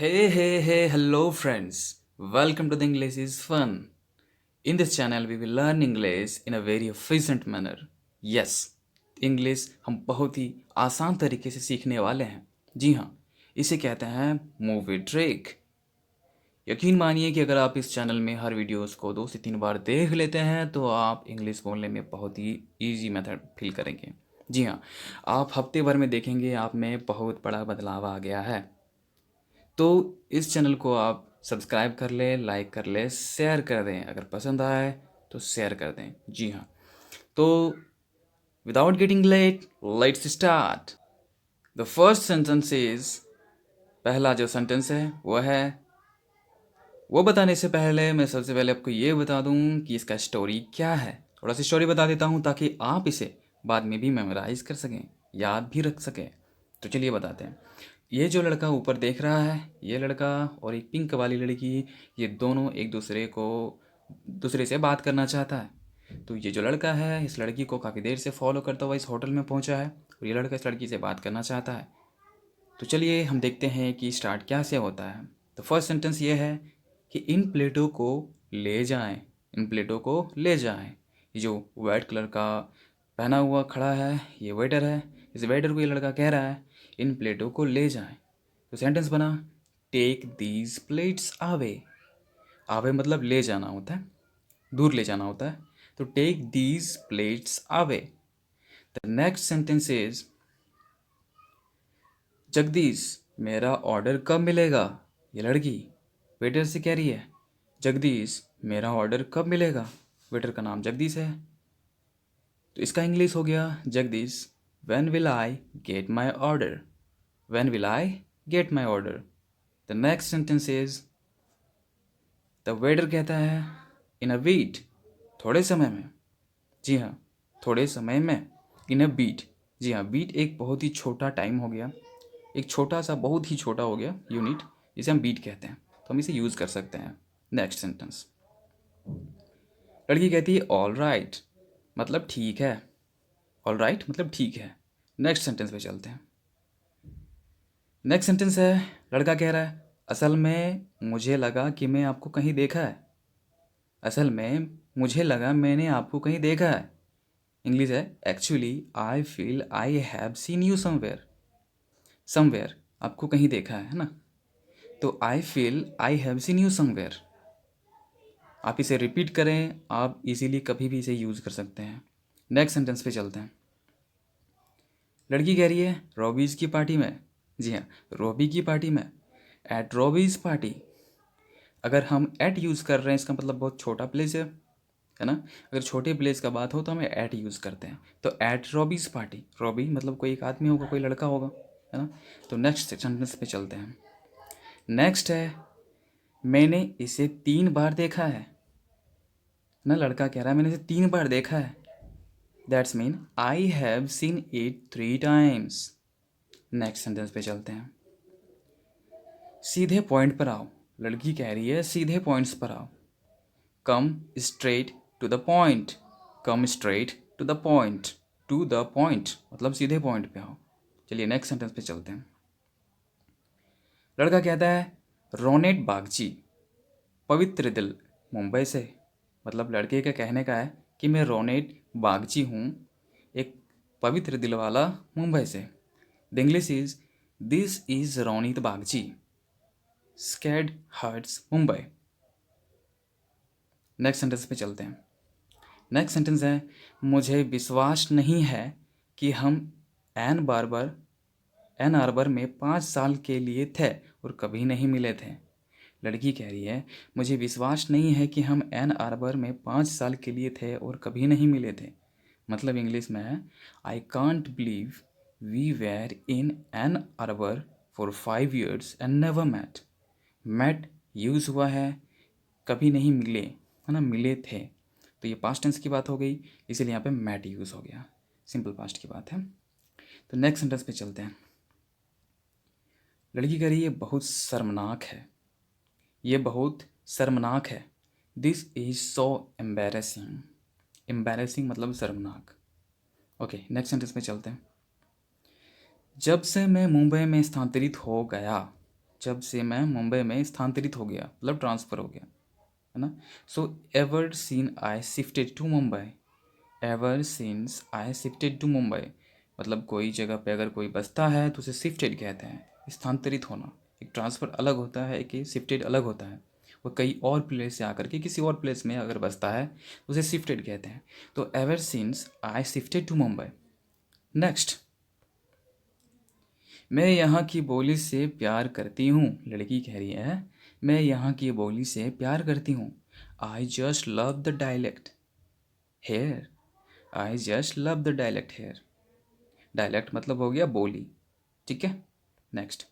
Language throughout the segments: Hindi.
Hey, hello friends. Welcome to the English is Fun. In this channel, we will learn English in a very efficient manner. Yes, English हम बहुत ही आसान तरीके से सीखने वाले हैं. जी हाँ, इसे कहते हैं मूवी ट्रिक. यकीन मानिए कि अगर आप इस चैनल में हर वीडियोस को 2 से 3 बार देख लेते हैं तो आप इंग्लिश बोलने में बहुत ही इजी मेथड फील करेंगे. जी हाँ, आप हफ्ते भर में देखेंगे आप में बहुत बड़ा बदलाव आ गया है. तो इस चैनल को आप सब्सक्राइब कर लें, लाइक कर लें, शेयर कर दें. अगर पसंद आए तो शेयर कर दें. जी हाँ, तो without getting let let's start. The first sentence is, पहला जो सेंटेंस है वो बताने से पहले मैं सबसे पहले आपको ये बता दूं कि इसका स्टोरी क्या है. थोड़ा सा स्टोरी बता देता हूं ताकि आप इसे बाद में भी मेमोराइज कर सकें, याद भी रख सकें. तो चलिए बताते हैं. ये जो लड़का ऊपर देख रहा है, ये लड़का और एक पिंक वाली लड़की, ये दोनों एक दूसरे से बात करना चाहता है. तो ये जो लड़का है इस लड़की को काफ़ी देर से फॉलो करता हुआ इस होटल में पहुंचा है और ये लड़का इस लड़की से बात करना चाहता है. तो चलिए हम देखते हैं कि स्टार्ट क्या से होता है. तो फर्स्ट सेंटेंस ये है कि इन प्लेटों को ले जाएं. इन प्लेटों को ले जाएं. ये जो वाइट कलर का पहना हुआ खड़ा है ये वेटर है. इस वेटर को ये लड़का कह रहा है इन प्लेटों को ले जाएं. तो सेंटेंस बना टेक दीज प्लेट्स आवे. आवे मतलब ले जाना होता है, दूर ले जाना होता है. तो टेक दीज प्लेट्स आवे. The next sentence is Jagdish मेरा ऑर्डर कब मिलेगा. ये लड़की वेटर से कह रही है जगदीश मेरा ऑर्डर कब मिलेगा. वेटर का नाम जगदीश है. तो इसका इंग्लिश हो गया Jagdish when will I get my order. When will I get my order. The next sentence is the waiter कहता है इन अ बीट. थोड़े समय में. जी हाँ, थोड़े समय में. इन अ बीट. जी हाँ, बीट एक बहुत ही छोटा टाइम हो गया, एक छोटा सा बहुत ही छोटा हो गया यूनिट, जिसे हम बीट कहते हैं. तो हम इसे यूज़ कर सकते हैं. नेक्स्ट सेंटेंस, लड़की कहती है ऑल राइट मतलब ठीक है. ऑल राइट मतलब ठीक है. नेक्स्ट सेंटेंस पे चलते हैं. नेक्स्ट सेंटेंस है लड़का कह रहा है असल में मुझे लगा कि मैं आपको कहीं देखा है. असल में मुझे लगा मैंने आपको कहीं देखा है. इंग्लिश है actually I feel I have seen you somewhere. Somewhere आपको कहीं देखा है ना. तो I feel I have seen you somewhere. आप इसे रिपीट करें, आप इजीली कभी भी इसे यूज़ कर सकते हैं. नेक्स्ट सेंटेंस पे चलते हैं. लड़की कह रही है रॉबीज़ की पार्टी में. जी हाँ, रॉबी की पार्टी में. At Robbie's party. अगर हम एट यूज़ कर रहे हैं इसका मतलब बहुत छोटा प्लेस है ना. अगर छोटे प्लेस का बात हो तो हम एट यूज़ करते हैं. तो एट रॉबीज़ पार्टी. रॉबी मतलब कोई एक आदमी होगा, कोई लड़का होगा, है ना. तो नेक्स्ट सेंटेंस पे चलते हैं. नेक्स्ट है मैंने इसे 3 बार देखा है ना. लड़का कह रहा है मैंने इसे 3 बार देखा है. That's mean I have seen it 3 times. Next sentence पे चलते हैं. सीधे पॉइंट पर आओ. लड़की कह रही है सीधे पॉइंट्स पर आओ. Come straight to the point. Come straight to the point. To the point मतलब सीधे पॉइंट पे आओ. चलिए नेक्स्ट सेंटेंस पे चलते हैं. लड़का कहता है रोनेट बागची पवित्र दिल मुंबई से. मतलब लड़के का कहने का है कि मैं रोनेट बागची हूँ, एक पवित्र दिल वाला मुंबई से. The English is this is Ronit Bagchi scad hearts Mumbai. Next sentence पे चलते हैं. नेक्स्ट सेंटेंस है मुझे विश्वास नहीं है कि हम एन आर्बर में 5 साल के लिए थे और कभी नहीं मिले थे. लड़की कह रही है मुझे विश्वास नहीं है कि हम एन आर्बर में 5 साल के लिए थे और कभी नहीं मिले थे. मतलब इंग्लिश में है I can't believe we were in an arbour for 5 years and never met. Met use हुआ है कभी नहीं मिले, है ना, मिले थे. तो ये पास्ट टेंस की बात हो गई, इसीलिए यहाँ पे मैट यूज़ हो गया. सिंपल पास्ट की बात है. तो नेक्स्ट सेंटेंस पे चलते हैं. लड़की कह रही है बहुत शर्मनाक है. ये बहुत शर्मनाक है. This is so embarrassing. Embarrassing मतलब शर्मनाक. ओके नेक्स्ट सेंटेंस में चलते हैं. जब से मैं मुंबई में स्थानांतरित हो गया. जब से मैं मुंबई में स्थानांतरित हो गया, मतलब ट्रांसफ़र हो गया, है ना। So ever seen I shifted to Mumbai, ever since I shifted to Mumbai, मतलब कोई जगह पे अगर कोई बसता है तो उसे शिफ्टेड कहते हैं, स्थानांतरित होना। एक ट्रांसफ़र अलग होता है, एक शिफ्टेड अलग होता है। वो कई और प्लेस से आकर के किसी और प्लेस में अगर बसता है तो उसे शिफ्टेड कहते हैं। तो ever since I shifted to Mumbai. Next, मैं यहाँ की बोली से प्यार करती हूँ। लड़की कह रही है मैं यहाँ की बोली से प्यार करती हूँ। I just love the dialect here, I just love the dialect here. Dialect मतलब हो गया बोली, ठीक है। नेक्स्ट,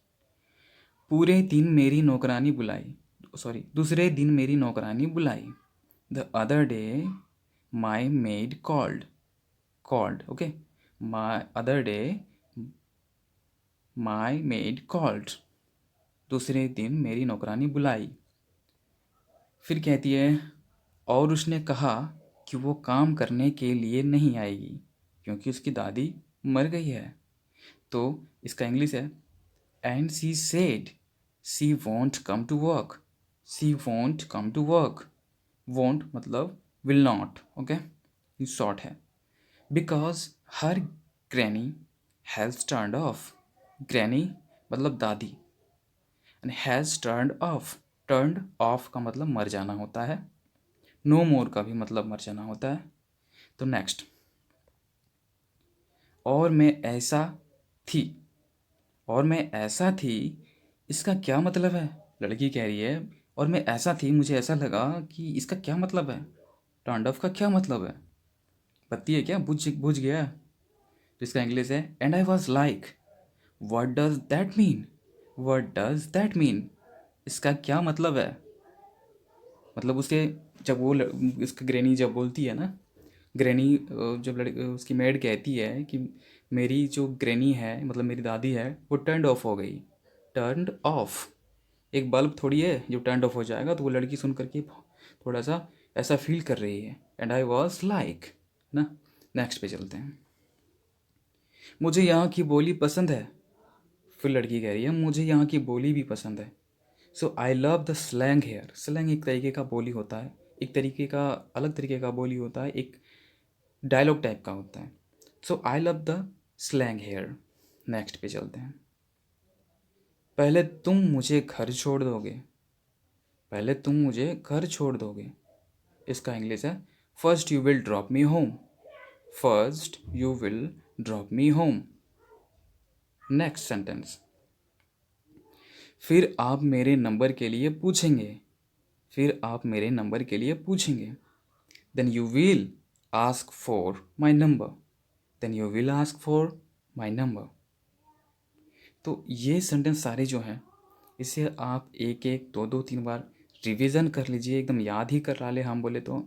पूरे दिन मेरी नौकरानी बुलाई, सॉरी दूसरे दिन मेरी नौकरानी बुलाई। The other day my made called, called okay, my other day my made called, दूसरे दिन मेरी नौकरानी बुलाई। फिर कहती है और उसने कहा कि वो काम करने के लिए नहीं आएगी क्योंकि उसकी दादी मर गई है। तो इसका इंग्लिश है and she said she won't come to work, she won't come to work. Won't मतलब विल नॉट, ओके, ये शॉर्ट है। Because her granny has turned off, granny मतलब दादी, एंड हैज़ टर्न्ड ऑफ का मतलब मर जाना होता है। नो मोर का भी मतलब मर जाना होता है। तो नेक्स्ट, और मैं ऐसा थी, और मैं ऐसा थी, इसका क्या मतलब है। लड़की कह रही है और मैं ऐसा थी, मुझे ऐसा लगा कि इसका क्या मतलब है, टर्न्ड ऑफ का क्या मतलब है, पति है क्या, बुझ गया। तो इसका इंग्लिश है and I was like what does that mean, what does that mean, इसका क्या मतलब है। मतलब उसके जब वो इसका ग्रैनी जब बोलती है ना, ग्रैनी जब उसकी मेड कहती है कि मेरी जो ग्रैनी है मतलब मेरी दादी है वो टर्न्ड ऑफ हो गई। टर्न्ड ऑफ एक बल्ब थोड़ी है जो टर्न्ड ऑफ हो जाएगा। तो वो लड़की सुन करके थोड़ा सा ऐसा फील कर रही है एंड आई वॉज लाइक ना। नेक्स्ट पे चलते हैं। मुझे यहाँ की बोली पसंद है। फिर लड़की कह रही है मुझे यहाँ की बोली भी पसंद है। So I love the slang here. Slang एक तरीके का बोली होता है, एक तरीके का अलग तरीके का बोली होता है, एक डायलॉग टाइप का होता है। So I love the slang here. Next पे चलते हैं। पहले तुम मुझे घर छोड़ दोगे, पहले तुम मुझे घर छोड़ दोगे, इसका इंग्लिश है first you will drop me home, first you will drop me home. Next sentence, फिर आप मेरे नंबर के लिए पूछेंगे, फिर आप मेरे नंबर के लिए पूछेंगे। Then you will ask for my number, then you will ask for my number. तो ये सेंटेंस सारे जो हैं इसे आप एक एक दो दो तीन बार रिवीजन कर लीजिए, एकदम याद ही कर ले हम बोले तो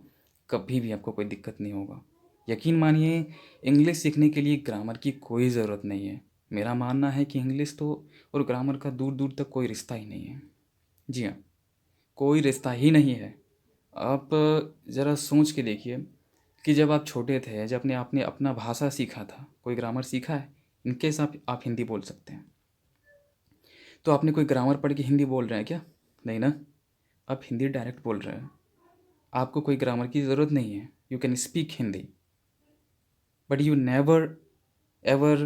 कभी भी आपको कोई दिक्कत नहीं होगा। यकीन मानिए इंग्लिश सीखने के लिए ग्रामर की कोई ज़रूरत नहीं है। मेरा मानना है कि इंग्लिश तो और ग्रामर का दूर दूर तक कोई रिश्ता ही नहीं है। जी हाँ, कोई रिश्ता ही नहीं है। आप ज़रा सोच के देखिए कि जब आप छोटे थे, जब आपने अपना भाषा सीखा था, कोई ग्रामर सीखा है। इनकेस आप हिंदी बोल सकते हैं तो आपने कोई ग्रामर पढ़ के हिंदी बोल रहे हैं क्या? नहीं ना, आप हिंदी डायरेक्ट बोल रहे हैं। आपको कोई ग्रामर की ज़रूरत नहीं है, you can speak Hindi, but you never ever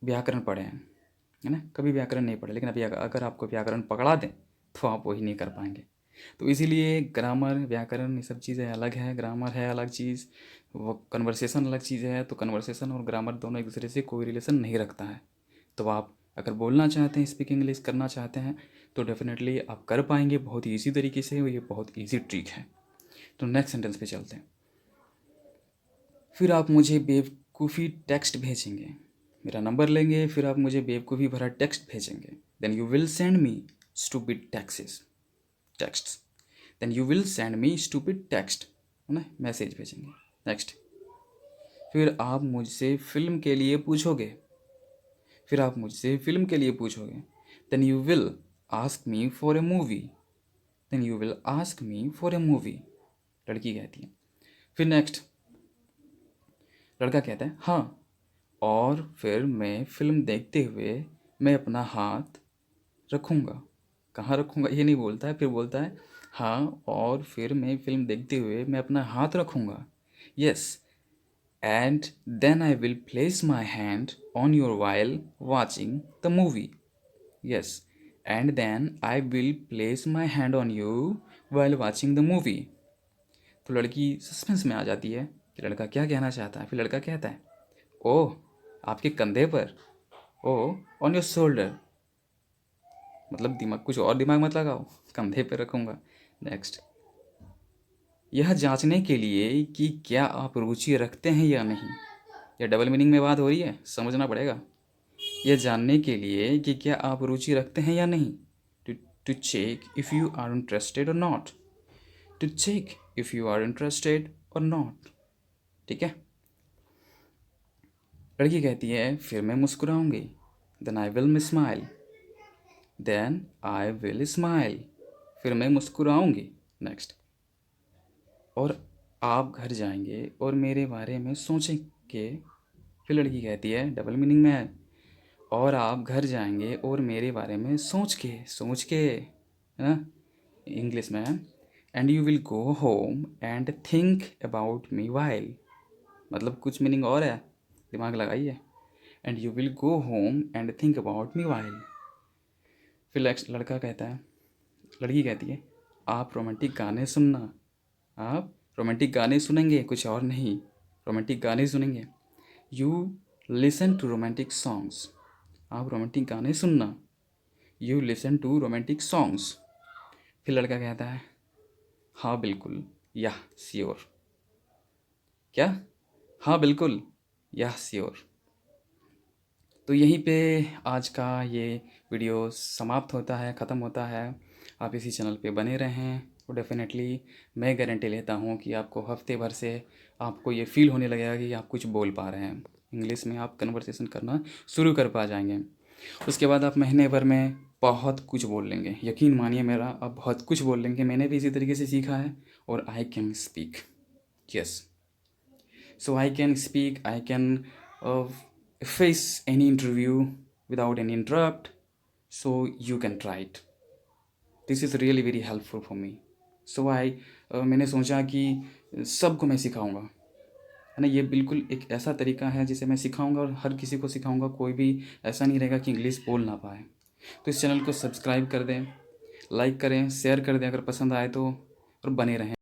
व्याकरण पढ़े हैं, है ना, कभी व्याकरण नहीं पढ़े। लेकिन अभी अगर आपको व्याकरण पकड़ा दें तो आप वही नहीं कर पाएंगे। तो इसीलिए ग्रामर व्याकरण ये सब चीज़ें अलग है, ग्रामर है अलग चीज़, वो कन्वर्सेशन अलग चीज़ है। तो कन्वर्सेशन और ग्रामर दोनों एक दूसरे से कोई रिलेशन नहीं रखता है। तो आप अगर बोलना चाहते हैं, स्पीक इंग्लिश करना चाहते हैं तो डेफिनेटली आप कर पाएंगे बहुत ईजी तरीके से। ये बहुत ईजी ट्रिक है। तो नेक्स्ट सेंटेंस पे चलते हैं। फिर आप मुझे बेवकूफ़ी टेक्स्ट भेजेंगे, मेरा नंबर लेंगे, फिर आप मुझे बेवकूफ़ी भरा टेक्स्ट भेजेंगे। Then you will send me stupid texts, then you will send me stupid text, है ना, मैसेज भेजेंगे। नेक्स्ट, फिर आप मुझसे फिल्म के लिए पूछोगे, फिर आप मुझसे फिल्म के लिए पूछोगे। Then you will ask me for a movie, then you will ask me for a movie, लड़की कहती है। फिर नेक्स्ट, लड़का कहता है हाँ, और फिर मैं फिल्म देखते हुए मैं अपना हाथ रखूँगा, कहाँ रखूँगा ये नहीं बोलता है, फिर बोलता है हाँ और फिर मैं फ़िल्म देखते हुए मैं अपना हाथ रखूँगा। Yes, and then I will place my hand on your while watching the movie. Yes, and then I will place my hand on you while watching the movie. तो लड़की सस्पेंस में आ जाती है कि लड़का क्या कहना चाहता है। फिर लड़का कहता है ओह, आपके कंधे पर, ओह ऑन योर शोल्डर, मतलब दिमाग कुछ और दिमाग मत लगाओ, कंधे पे रखूँगा। नेक्स्ट, यह जांचने के लिए कि क्या आप रुचि रखते हैं या नहीं। यह डबल मीनिंग में बात हो रही है, समझना पड़ेगा। यह जानने के लिए कि क्या आप रुचि रखते हैं या नहीं। To check if you are interested or not. To check if you are interested or not. ठीक है। लड़की कहती है फिर मैं मुस्कुराऊंगी। Then I will smile. Then I will smile, फिर मैं मुस्कुराऊंगी। नेक्स्ट, और आप घर जाएंगे और मेरे बारे में सोचेंगे। फिर लड़की कहती है डबल मीनिंग में है, और आप घर जाएंगे और मेरे बारे में सोच के है ना इंग्लिश में, and you will go home and think about me while, मतलब कुछ मीनिंग और है, दिमाग लगाइए। And you will go home and think about me while. फिर लड़का कहता है, लड़की कहती है आप रोमांटिक गाने सुनना, आप रोमांटिक गाने सुनेंगे, कुछ और नहीं, रोमांटिक गाने सुनेंगे। You listen to romantic songs, आप रोमांटिक गाने सुनना। You listen to romantic songs. फिर लड़का कहता है हाँ बिल्कुल, या श्योर। क्या? हाँ बिल्कुल, या श्योर। तो यहीं पे आज का ये वीडियो समाप्त होता है, ख़त्म होता है। आप इसी चैनल पे बने रहें और डेफिनेटली मैं गारंटी लेता हूँ कि आपको हफ्ते भर से आपको ये फील होने लगेगा कि आप कुछ बोल पा रहे हैं, इंग्लिश में आप कन्वर्सेशन करना शुरू कर पा जाएंगे। उसके बाद आप महीने भर में बहुत कुछ बोल लेंगे, यकीन मानिए मेरा, आप बहुत कुछ बोल लेंगे। मैंने भी इसी तरीके से सीखा है और I can speak. Yes, so I can speak, I can face any interview without any interrupt, so you can try it. This is really very helpful for me. So मैंने सोचा कि सबको मैं सिखाऊंगा, है ना। ये बिल्कुल एक ऐसा तरीका है जिसे मैं सिखाऊंगा और हर किसी को सिखाऊंगा, कोई भी ऐसा नहीं रहेगा कि इंग्लिश बोल ना पाए। तो इस चैनल को सब्सक्राइब कर दें, लाइक करें, शेयर कर दें अगर पसंद आए तो, और बने रहें।